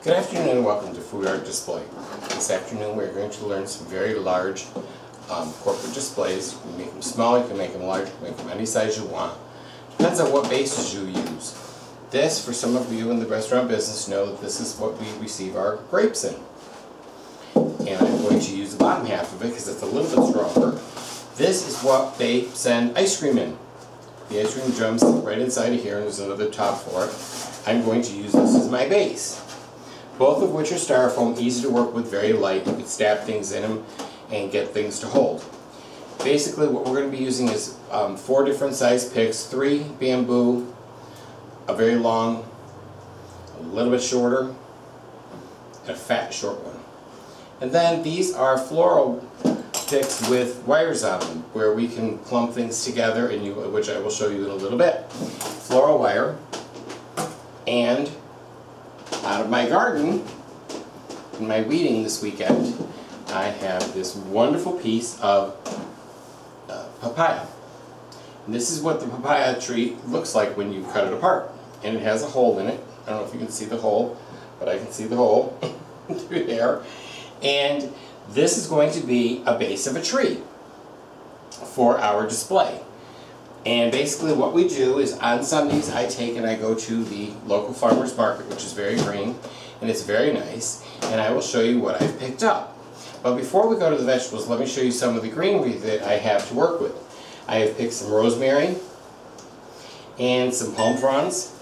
Good afternoon and welcome to Food Art Display. This afternoon we're going to learn some very large corporate displays. You can make them small, you can make them large, you can make them any size you want. Depends on what bases you use. This, for some of you in the restaurant business, know that this is what we receive our grapes in. And I'm going to use the bottom half of it because it's a little bit stronger. This is what they send ice cream in. The ice cream drums right inside of here, and there's another top for it. I'm going to use this as my base. Both of which are styrofoam, easy to work with, very light. You can stab things in them and get things to hold. Basically what we're going to be using is 4 different size picks, 3 bamboo, a very long, a little bit shorter, and a fat short one. And then these are floral picks with wires on them, where we can clump things together, and which I will show you in a little bit. Floral wire, and out of my garden, in my weeding this weekend, I have this wonderful piece of papaya. And this is what the papaya tree looks like when you cut it apart. And it has a hole in it. I don't know if you can see the hole, but I can see the hole through there. And this is going to be a base of a tree for our display. And basically what we do is on Sundays I take and I go to the local farmer's market, which is very green and it's very nice, and I will show you what I've picked up. But before we go to the vegetables, let me show you some of the greenery that I have to work with. I have picked some rosemary and some palm fronds,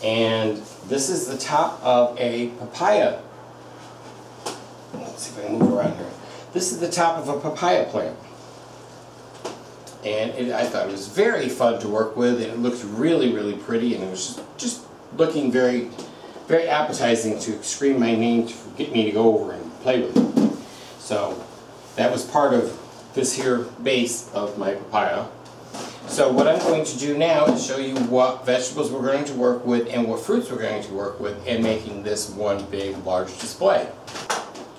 and this is the top of a papaya. Let's see if I can move around here. This is the top of a papaya plant. And I thought it was very fun to work with, and it looked really, really pretty, and it was just looking very, very appetizing to scream my name to get me to go over and play with it. So that was part of this here base of my papaya. So what I'm going to do now is show you what vegetables we're going to work with and what fruits we're going to work with in making this one big, large display.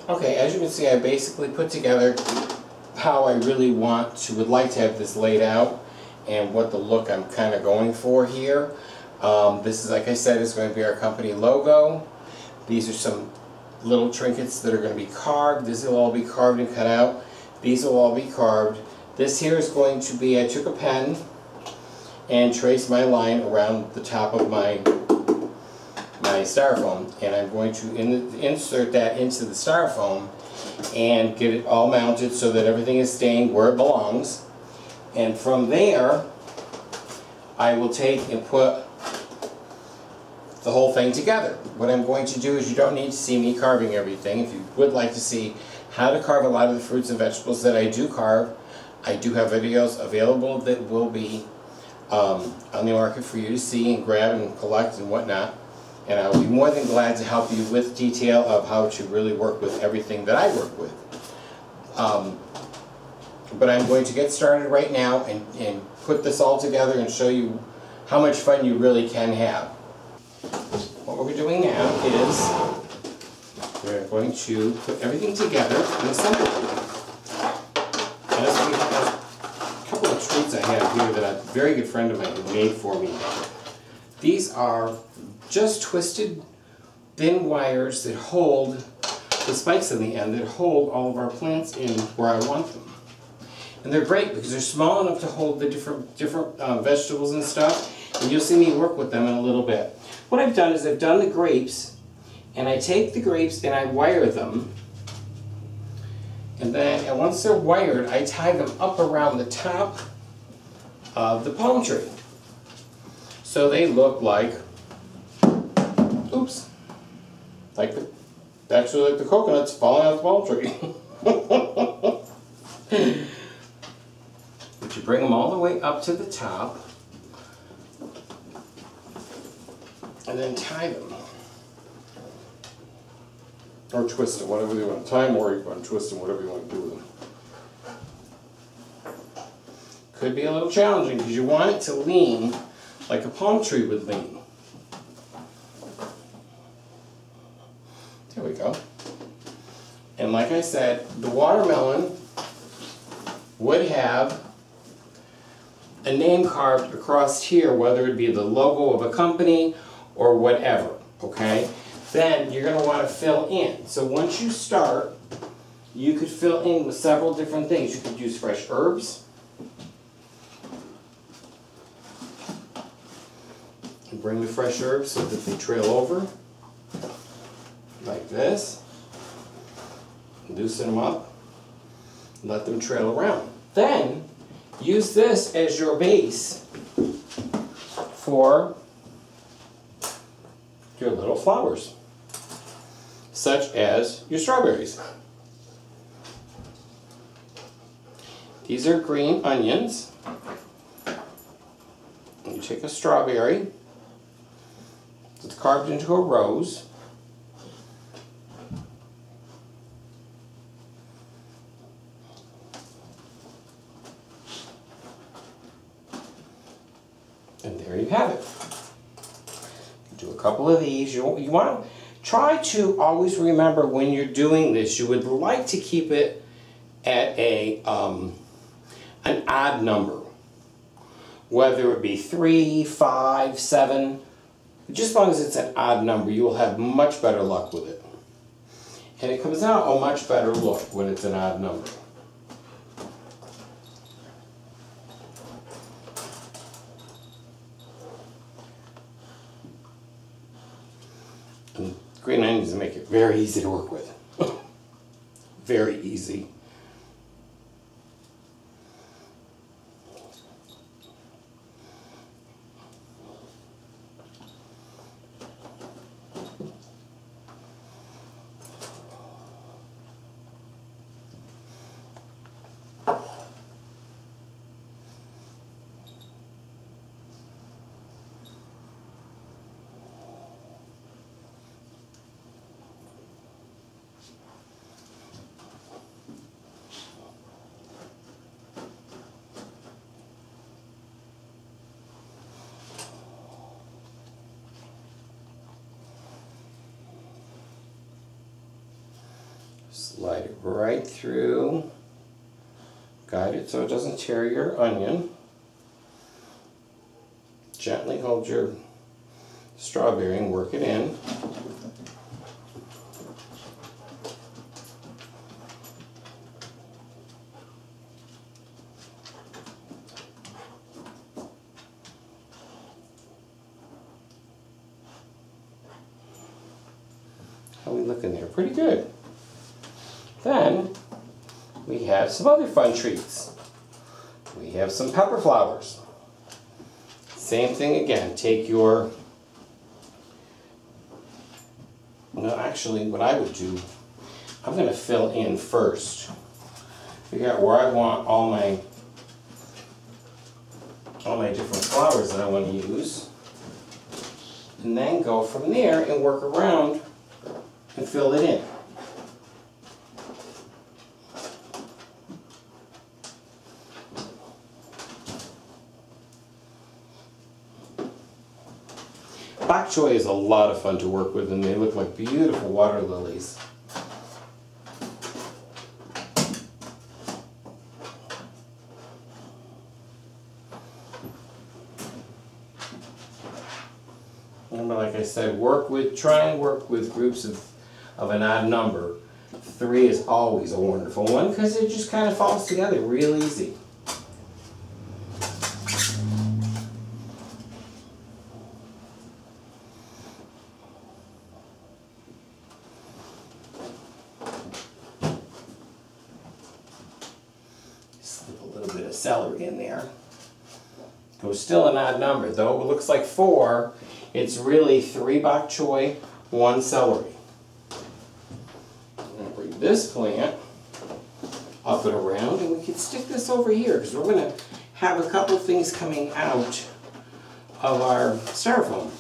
Okay, as you can see, I basically put together how I really would like to have this laid out and what the look I'm kind of going for here. This is, like I said, is going to be our company logo. These are some little trinkets that are going to be carved. This will all be carved and cut out. These will all be carved. This here is going to be, I took a pen and traced my line around the top of my styrofoam, and I'm going to insert that into the styrofoam and get it all mounted so that everything is staying where it belongs. And from there I will take and put the whole thing together. What I'm going to do is, you don't need to see me carving everything. If you would like to see how to carve a lot of the fruits and vegetables that I do carve, I do have videos available that will be on the market for you to see and grab and collect and whatnot. And I will be more than glad to help you with detail of how to really work with everything that I work with. But I'm going to get started right now and put this all together and show you how much fun you really can have. What we're doing now is we're going to put everything together in assembly. As we have a couple of treats I have here that a very good friend of mine made for me. These are just twisted thin wires that hold the spikes in the end, that hold all of our plants in where I want them. And they're great because they're small enough to hold the different vegetables and stuff, and you'll see me work with them in a little bit. What I've done is I've done the grapes, and I take the grapes and I wire them, and then once they're wired I tie them up around the top of the palm tree. So they look like, oops, actually like the coconuts falling out the palm tree. But you bring them all the way up to the top and then tie them. Or twist them, whatever you want to tie them, or you want to twist them, whatever you want to do with them. Could be a little challenging because you want it to lean like a palm tree would lean. There we go. And like I said, the watermelon would have a name carved across here, whether it be the logo of a company or whatever, okay? then you're going to want to fill in. So once you start, you could fill in with several different things. You could use fresh herbs. And bring the fresh herbs so that they trail over. Like this. Loosen them up. Let them trail around. Then, use this as your base for your little flowers, such as your strawberries. These are green onions. You take a strawberry that's carved into a rose. And there you have it. Do a couple of these. You want to try to always remember when you're doing this, you would like to keep it at an odd number. Whether it be 3, 5, 7, just as long as it's an odd number, you will have much better luck with it. And it comes out a much better look when it's an odd number. And green onions make it very easy to work with. Very easy. Slide it right through. Guide it so it doesn't tear your onion. Gently hold your strawberry and work it in. How are we looking there? Pretty good. Then we have some other fun treats. We have some pepper flowers. Same thing again. Take your, no, actually what I would do, I'm going to fill in first. Figure out where I want all my different flowers that I want to use. And then go from there and work around and fill it in. Bok choy is a lot of fun to work with, and they look like beautiful water lilies. Remember, like I said, try and work with groups of an odd number. 3 is always a wonderful one because it just kind of falls together real easy. Slip a little bit of celery in there. It was still an odd number, though it looks like 4. It's really 3 bok choy, 1 celery. I'm going to bring this plant up and around, and we can stick this over here because we're going to have a couple things coming out of our styrofoam.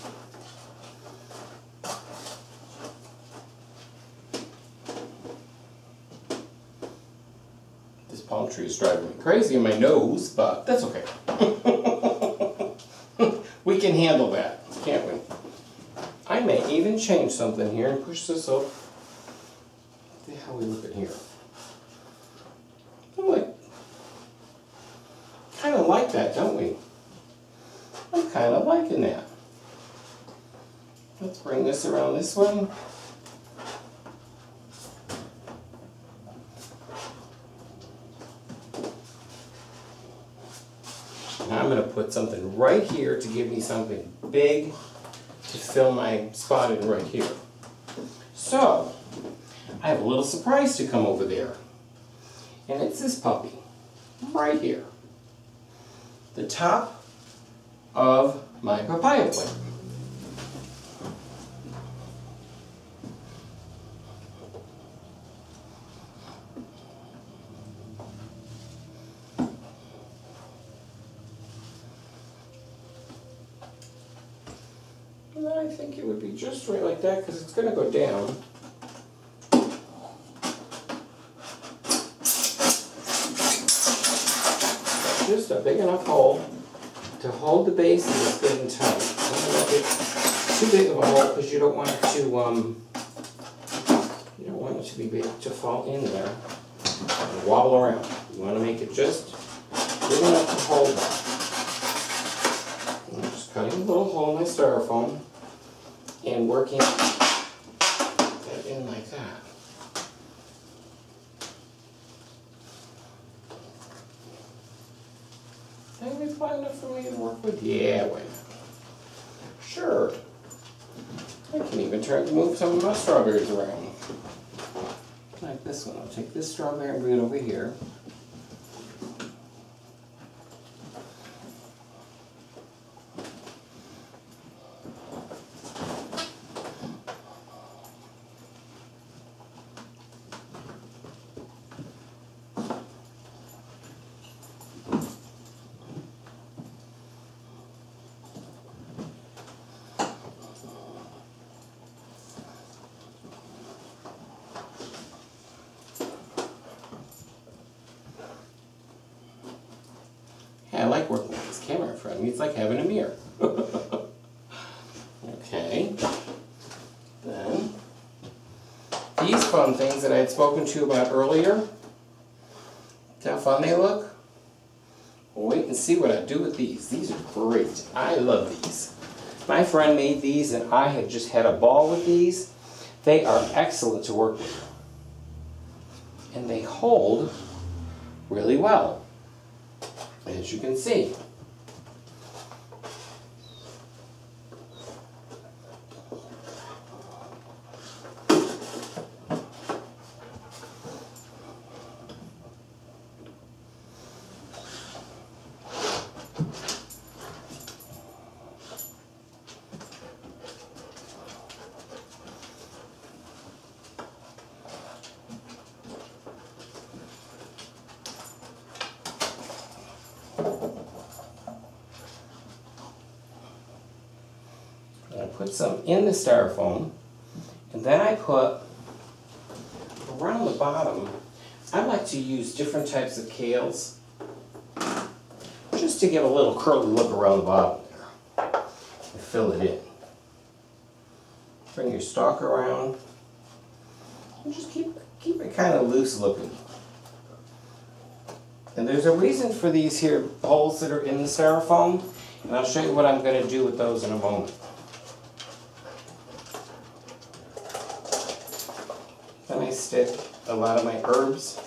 This palm tree is driving me crazy in my nose, but that's okay. We can handle that, can't we? I may even change something here and push this up. See how we look at here. Kind of like that, don't we? I'm kind of liking that. Let's bring this around this way. Now I'm going to put something right here to give me something big to fill my spot in right here. So, I have a little surprise to come over there. And it's this puppy, right here. The top of my papaya plant. And I think it would be just right like that because it's going to go down. Just a big enough hole to hold the base and it's good and tight. Don't make it too big of a hole because you don't want it to be big to fall in there and wobble around. You want to make it just big enough to hold that. I'm just cutting a little hole in my styrofoam and working that in like that. That'll be fine enough for me to work with? Yeah, wait a minute. Sure. I can even move some of my strawberries around. Like this one. I'll take this strawberry and bring it over here. I like working with this camera in front of me. It's like having a mirror. Okay. Then, these fun things that I had spoken to you about earlier, see how fun they look? Well, wait and see what I do with these. These are great. I love these. My friend made these and I have just had a ball with these. They are excellent to work with. And they hold really well, as you can see. I put some in the styrofoam, and then I put around the bottom. I like to use different types of kales just to give a little curly look around the bottom there and fill it in. Bring your stalk around and just keep it kind of loose looking. And there's a reason for these here holes that are in the styrofoam, and I'll show you what I'm going to do with those in a moment. Then I stick a lot of my herbs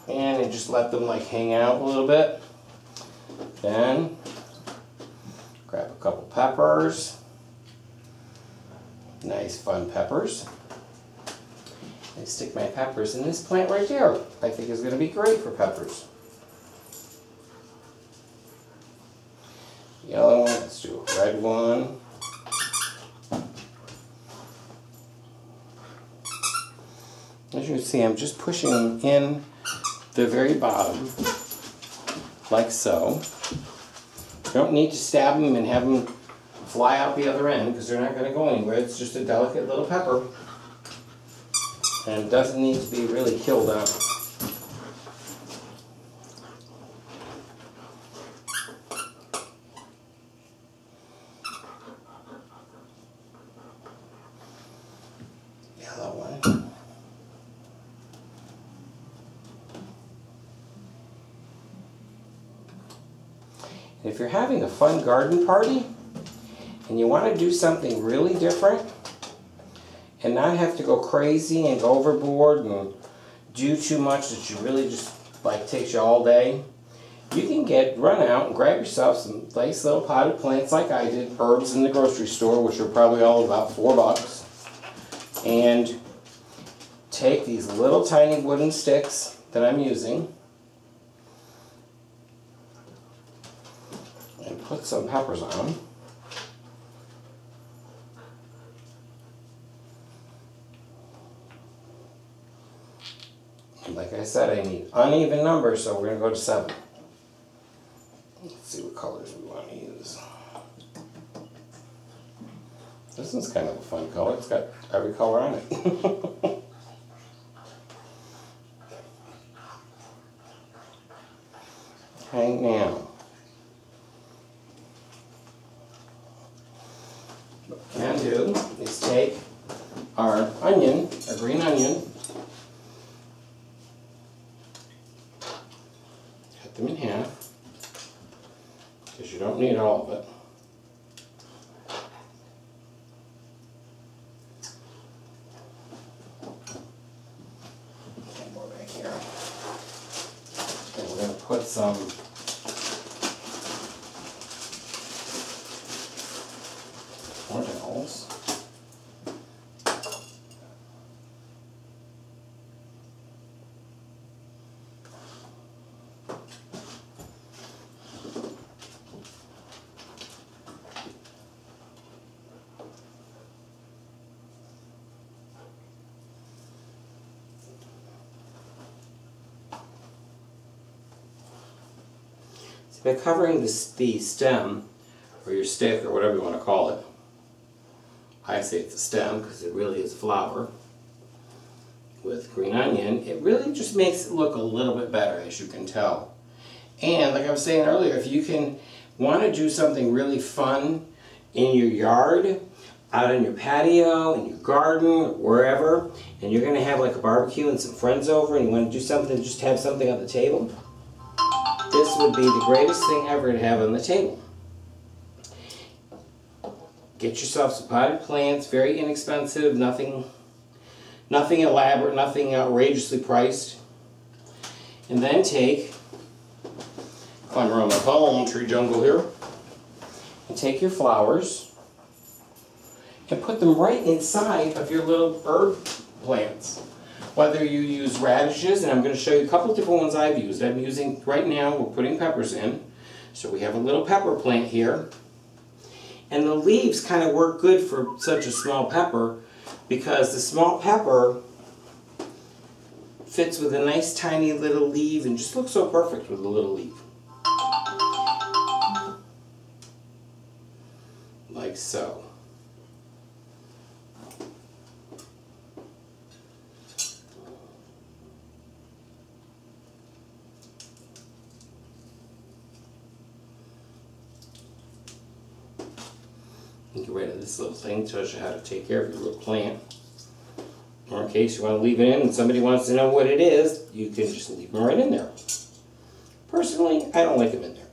in and just let them like hang out a little bit. Then grab a couple peppers, nice fun peppers. I stick my peppers in this plant right there. I think is going to be great for peppers. Yellow one, let's do a red one. As you can see, I'm just pushing them in the very bottom, like so. You don't need to stab them and have them fly out the other end because they're not going to go anywhere. It's just a delicate little pepper. And it doesn't need to be really killed out. Yellow one. And if you're having a fun garden party and you want to do something really different and not have to go crazy and go overboard and do too much that you really just like takes you all day, you can run out and grab yourself some nice little potted plants like I did, herbs in the grocery store, which are probably all about $4, and take these little tiny wooden sticks that I'm using and put some peppers on them. And like I said, I need uneven numbers, so we're going to go to 7. Let's see what colors we want to use. This one's kind of a fun color. It's got every color on it. Okay, now, what we can do is take our onion, our green onion, cut them in half, because you don't need all of it. Okay, more back here. And we're going to put some oreganols. By covering the stem, or your stick, or whatever you want to call it, I say it's a stem because it really is a flower, with green onion, it really just makes it look a little bit better, as you can tell. And like I was saying earlier, if you want to do something really fun in your yard, out on your patio, in your garden, wherever, and you're going to have like a barbecue and some friends over and you want to do something, just have something on the table, this would be the greatest thing ever to have on the table. Get yourself some potted plants, very inexpensive, nothing elaborate, nothing outrageously priced. And then climb around my palm tree jungle here, and take your flowers and put them right inside of your little herb plants. Whether you use radishes, and I'm going to show you a couple different ones I've used. I'm using, right now, we're putting peppers in. So we have a little pepper plant here. And the leaves kind of work good for such a small pepper because the small pepper fits with a nice tiny little leaf and just looks so perfect with a little leaf. Like so. Get rid of this little thing, tells you how to take care of your little plant. Or in case you want to leave it in and somebody wants to know what it is, you can just leave them right in there. Personally, I don't like them in there.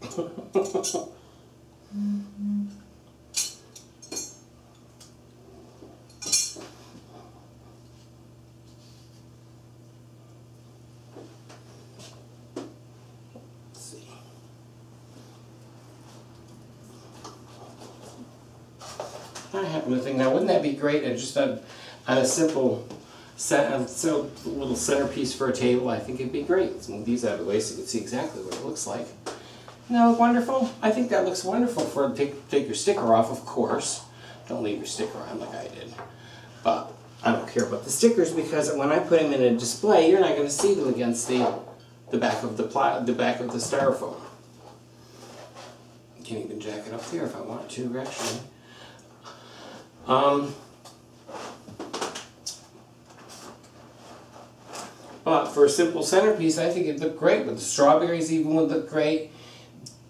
I happen to think, now wouldn't that be great just on a simple little centerpiece for a table? I think it'd be great. Let's move these out of the way so you can see exactly what it looks like. No, wonderful. I think that looks wonderful for take your sticker off, of course. Don't leave your sticker on like I did. But I don't care about the stickers because when I put them in a display, you're not going to see them against the back of the styrofoam. You can even jack it up there if I want to, actually. But for a simple centerpiece, I think it'd look great. With the strawberries, even would look great.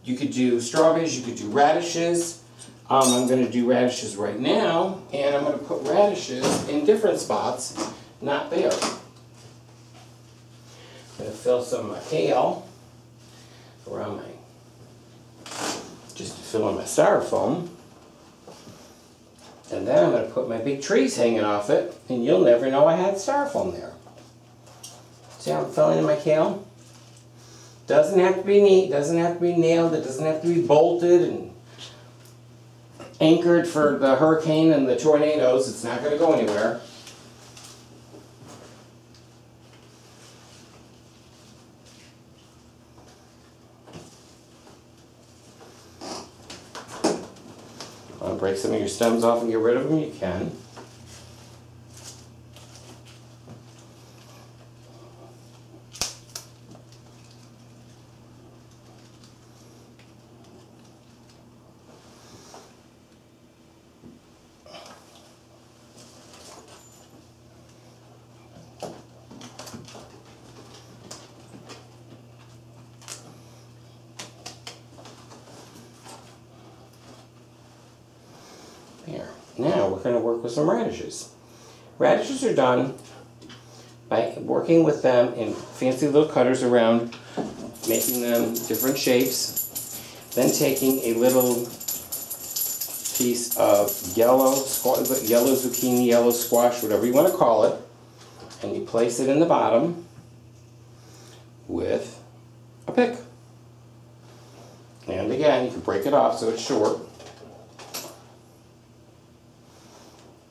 You could do strawberries, you could do radishes. I'm going to do radishes right now, and I'm going to put radishes in different spots, not there. I'm going to fill some of my kale around just to fill in my styrofoam. And then I'm going to put my big trees hanging off it, and you'll never know I had styrofoam there. See how I'm filling in my kale? Doesn't have to be neat, doesn't have to be nailed, it doesn't have to be bolted and anchored for the hurricane and the tornadoes. It's not going to go anywhere. Want to break some of your stems off and get rid of them? You can. There. Now we're going to work with some radishes. Radishes are done by working with them in fancy little cutters around, making them different shapes, then taking a little piece of yellow zucchini, yellow squash, whatever you want to call it, and you place it in the bottom with a pick. And again, you can break it off so it's short.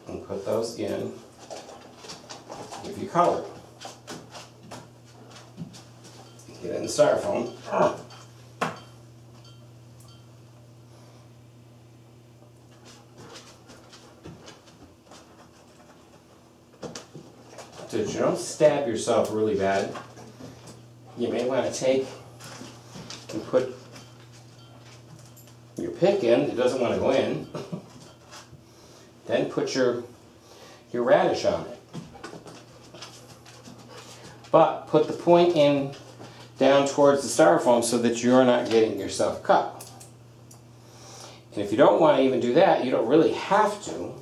And put those in, give you color. Get it in the styrofoam. So that you don't stab yourself really bad, you may want to take and put your pick in. It doesn't want to go in. Then put your radish on it. But put the point in down towards the styrofoam so that you're not getting yourself cut. And if you don't want to even do that, you don't really have to,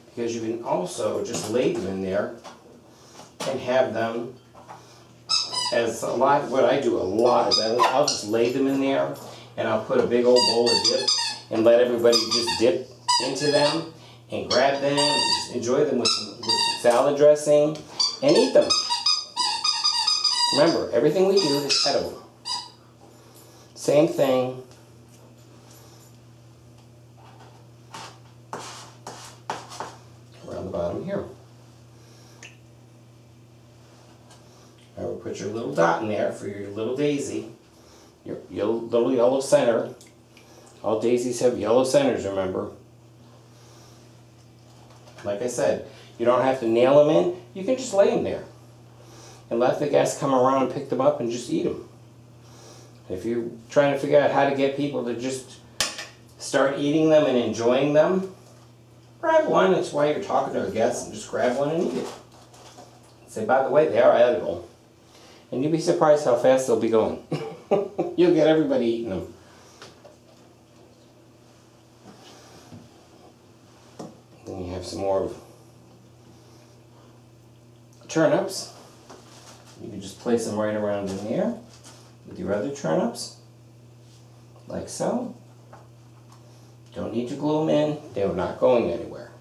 because you can also just lay them in there and have them as a lot. What I do a lot is I'll just lay them in there and I'll put a big old bowl of dip and let everybody just dip into them and grab them and just enjoy them with some salad dressing and eat them. Remember, everything we do is edible. Same thing. Around the bottom here. I will put your little dot in there for your little daisy, your little yellow center. All daisies have yellow centers, remember. Like I said, you don't have to nail them in. You can just lay them there and let the guests come around and pick them up and just eat them. If you're trying to figure out how to get people to just start eating them and enjoying them, grab one. That's why you're talking to a guest, and just grab one and eat it. Say, by the way, they are edible. And you'll be surprised how fast they'll be going. You'll get everybody eating them. Then you have some more turnips. You can just place them right around in there with your other turnips, like so. Don't need to glue them in. They're not going anywhere.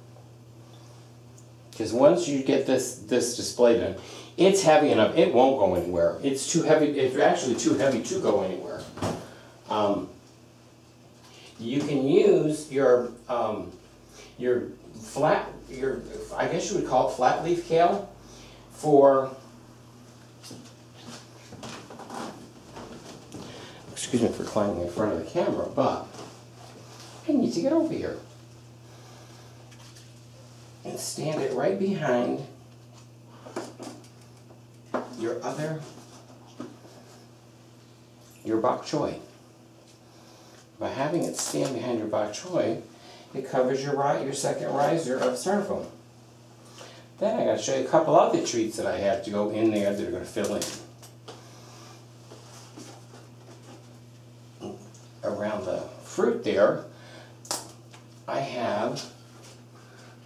Because once you get this display done, it's heavy enough, it won't go anywhere. It's too heavy, it's actually too heavy to go anywhere. You can use your I guess you would call it flat leaf kale for, excuse me for climbing in front of the camera, but I need to get over here and stand it right behind your bok choy. By having it stand behind your bok choy, it covers your second riser of styrofoam. Then I got to show you a couple other treats that I have to go in there that are going to fill in. Around the fruit there, I have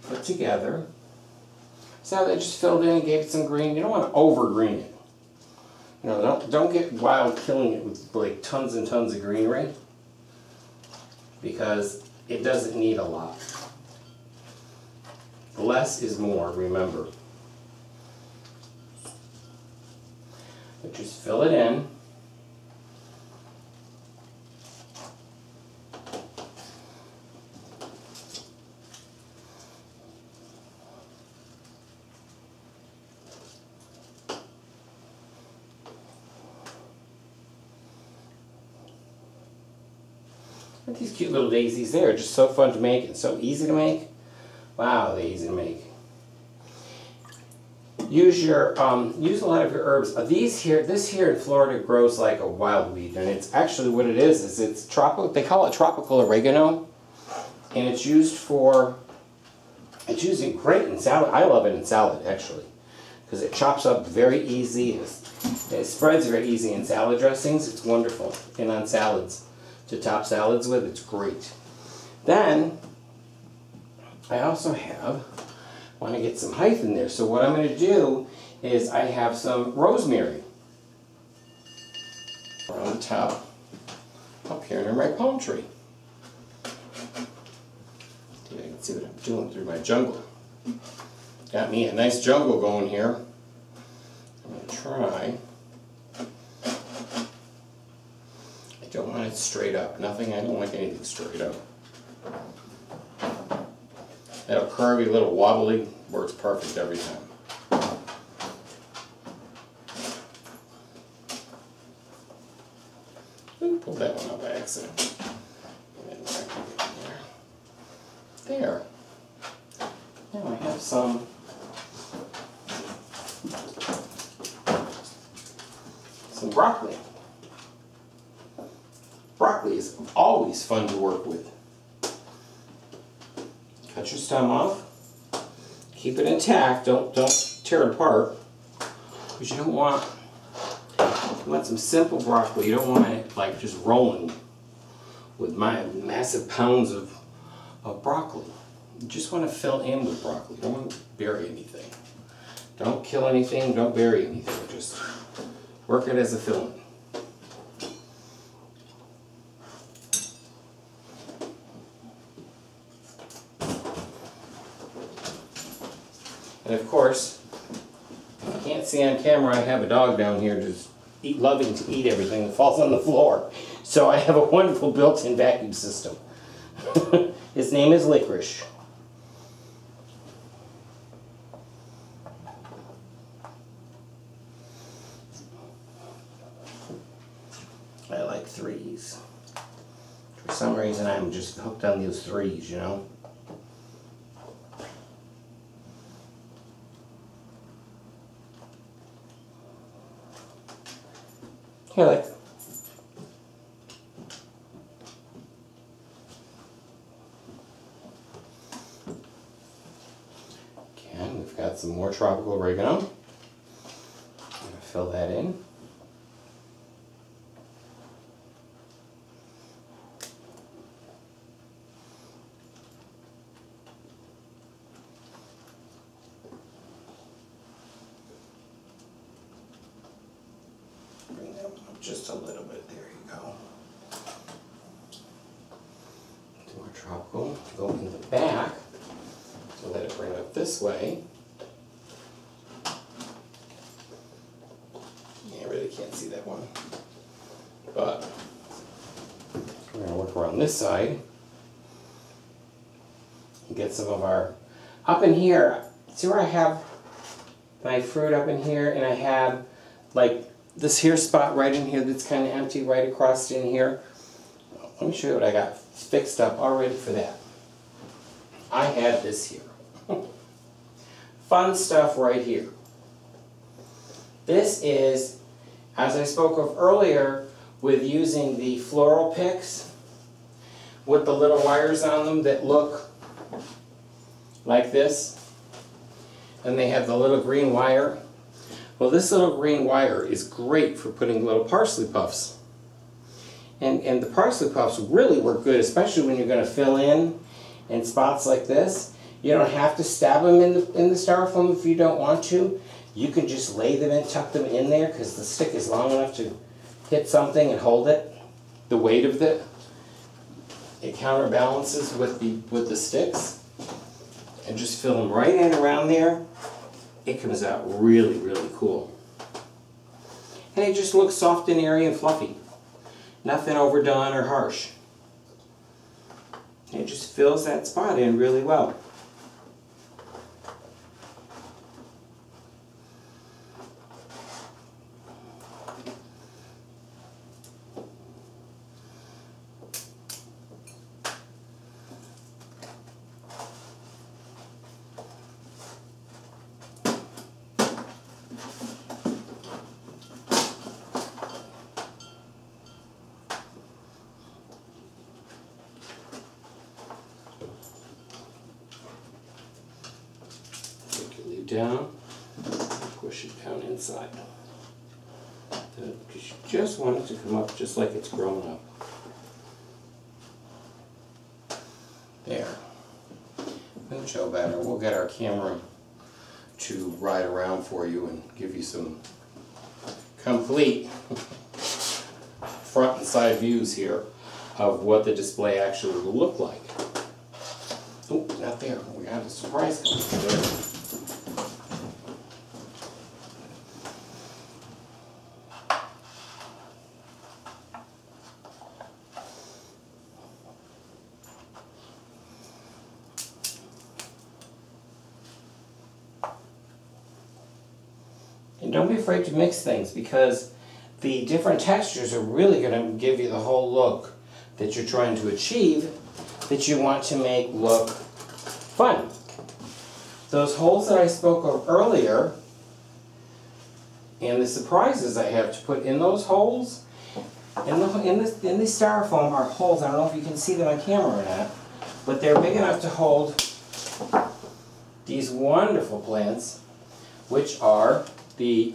put together, so they just filled in and gave it some green. You don't want to over green it. You know, don't get wild killing it with like tons and tons of greenery, because it doesn't need a lot. Less is more, remember. But just fill it in. Look at these cute little daisies there, just so fun to make and so easy to make. Wow, they're easy to make. Use a lot of your herbs. This here in Florida grows like a wild weed, and it's actually what it is it's tropical. They call it tropical oregano, and it's used great in salad. I love it in salad actually, because it chops up very easy. It spreads very easy in salad dressings. It's wonderful, and on salads to top salads with, it's great. Then I also want to get some height in there. So what I'm going to do is I have some rosemary around the top up here near my palm tree. You can see what I'm doing through my jungle. Got me a nice jungle going here. I'm going to try. I don't want it straight up. I don't like anything straight up. That curvy little wobbly works perfect every time. Ooh, pulled that one out by accident. There. Now I have some broccoli. Broccoli is always fun to work with. Cut your stem off. Keep it intact. Don't tear it apart. Because you want some simple broccoli. You don't want it like just rolling with my massive pounds of broccoli. You just want to fill in with broccoli. You don't want to bury anything. Don't kill anything. Don't bury anything. Just work it as a filling. And of course, you can't see on camera, I have a dog down here just loving to eat everything that falls on the floor. So I have a wonderful built-in vacuum system. His name is Licorice. I like threes. For some reason, I'm just hooked on those threes, you know? Here, like. Again, we've got some more tropical oregano. I'm going to fill that in. Just a little bit, there you go. More tropical, go in the back, so let it bring up this way. Yeah, I really can't see that one. But we're going to work around this side and get some of our, up in here, see where I have my fruit up in here, and I have like this here spot right in here that's kind of empty right across in here. Let me show you what I got fixed up already for that. I have this here. Fun stuff right here. This is, as I spoke of earlier, with using the floral picks with the little wires on them that look like this. And they have the little green wire. Well, this little green wire is great for putting little parsley puffs. And the parsley puffs really work good, especially when you're going to fill in spots like this. You don't have to stab them in the styrofoam if you don't want to. You can just lay them in, tuck them in there, because the stick is long enough to hit something and hold it. The weight of it counterbalances with the sticks. and just fill them right in around there, it comes out really, really cool. And it just looks soft and airy and fluffy. Nothing overdone or harsh. It just fills that spot in really well. Down, push it down inside. Because you just want it to come up just like it's grown up. There. And show better. We'll get our camera to ride around for you and give you some complete front and side views here of what the display actually will look like. Oh, not there. We got a surprise coming there. And don't be afraid to mix things, because the different textures are really going to give you the whole look that you're trying to achieve, that you want to make look fun. Those holes that I spoke of earlier, and the surprises I have to put in those holes, in the styrofoam are holes. I don't know if you can see them on camera or not, but they're big enough to hold these wonderful plants, which are the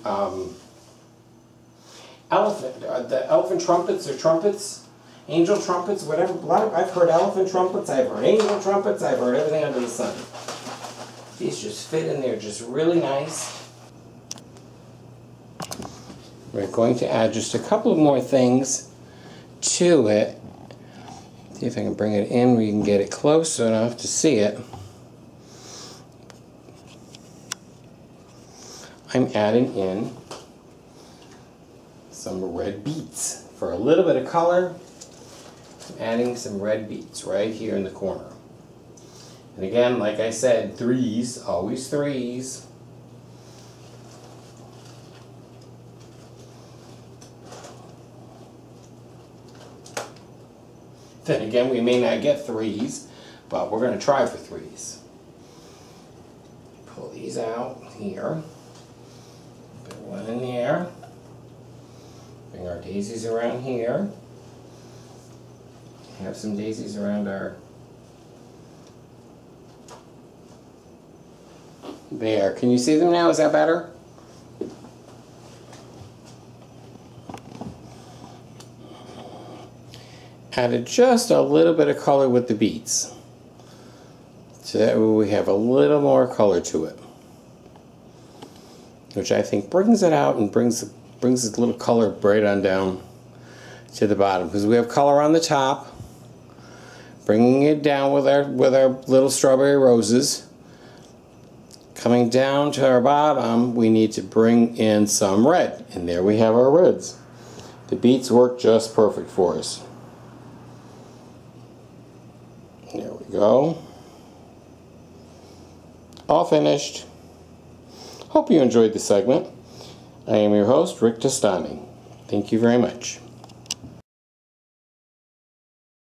elephant trumpets or trumpets, angel trumpets, whatever. I've heard elephant trumpets, I've heard angel trumpets, I've heard everything under the sun. These just fit in there just really nice. We're going to add just a couple of more things to it. See if I can bring it in where you can get it close enough to see it. I'm adding in some red beets. For a little bit of color, I'm adding some red beets right here in the corner. And again, like I said, threes, always threes. Then again, we may not get threes, but we're going to try for threes. Pull these out here. One in there. Bring our daisies around here. Have some daisies around our... There. Can you see them now? Is that better? Added just a little bit of color with the beets. So that way we have a little more color to it, which I think brings it out and brings this little color right on down to the bottom, because we have color on the top, bringing it down with our little strawberry roses. Coming down to our bottom, we need to bring in some red, and there we have our reds. The beets work just perfect for us. There we go. All finished. Hope you enjoyed the segment. I am your host, Rick Testani. Thank you very much.